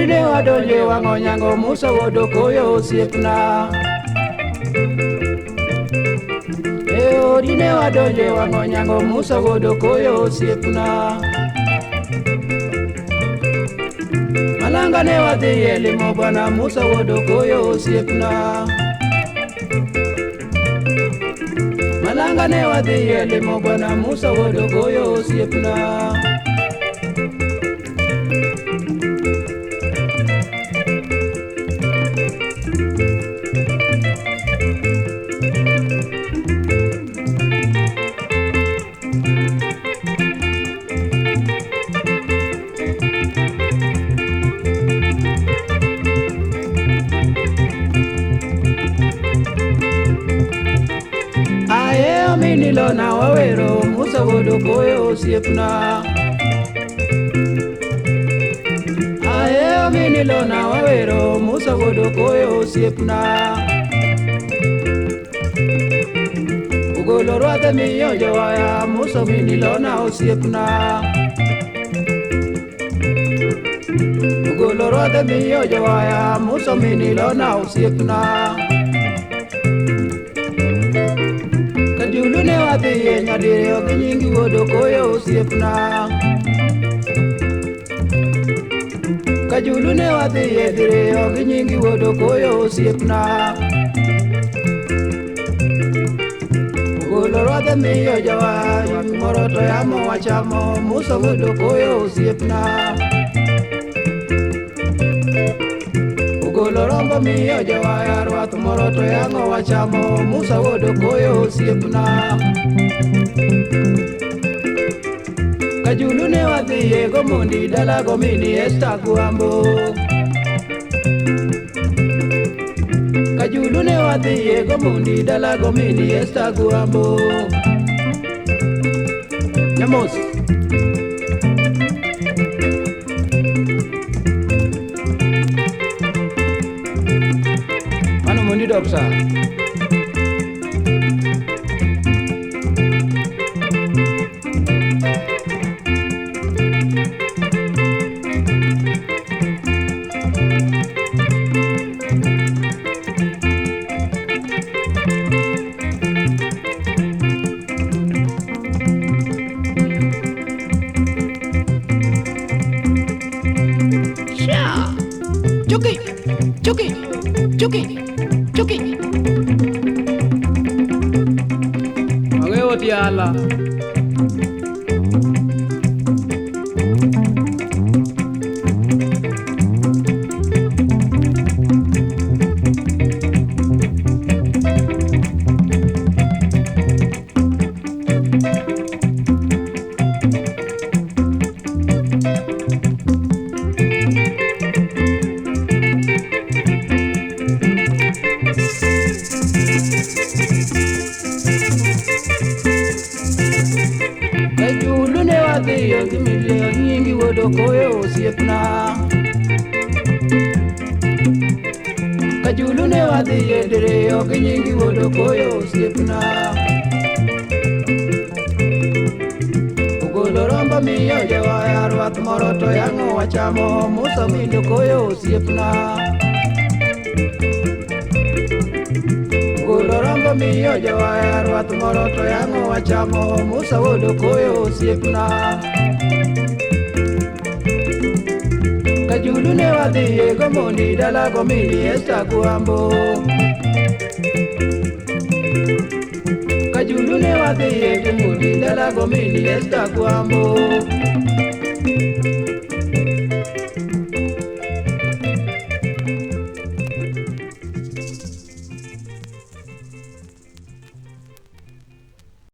Dine wadonje wango nyango Musa wodo koyo osiepna. Dine wadonje wango nyango Musa wodo koyo osiepna. Malanga ne wadhi limo bwana Musa wodo koyo osiepna. Malanga ne wadhi limo bwana Musa wodo koyo osiepna. Minilo na wawero Musa wodo koyo osiepna. Minilo na wawero Musa wodo koyo osiepna. Ugolo rwathe miyo jowaya Musa minilo na osiepna. Ugolo rwathe miyo jowaya Musa minilo na osiepna. Kajulu ne wadhi nyadire ok nyingi wodo koyo osiepna. Kajulu ne wadhi dire ok nyingi wodo koyo osiepna. Ugolo rwathe miyo jawa moro to yamo wachamo Musa wodo koyo osiepna. Ugolo rombo miyo jawa rwath moro to yango wachamo Musa wodo koyo osiepna. Kajulu ne wadhi go mondi dala go mini esta guambo. Kajulu ne wadhi go mondi dala go mini esta guambo. Nyamos Mano mondi doksa. Chuki, chuki, chuki, chuki. Ageo tiala. Kajulu ne wadhi milio nyingi wodo koyo osiepna. Kajulu ne wadhi dire ok nyingi wodo koyo osiepna. Ugolo rombo miyo jawaya rwath moro to yango wachamo Musa wodo koyo osiepna. Ugolo rombo miyo jawaya rwath moro to yango wachamo Musa wodo koyo osiepna. Kajulu ne wadhi go mondi dala go mini esta guambo. Kajulu ne wadhi go mondi dala go mini esta guambo.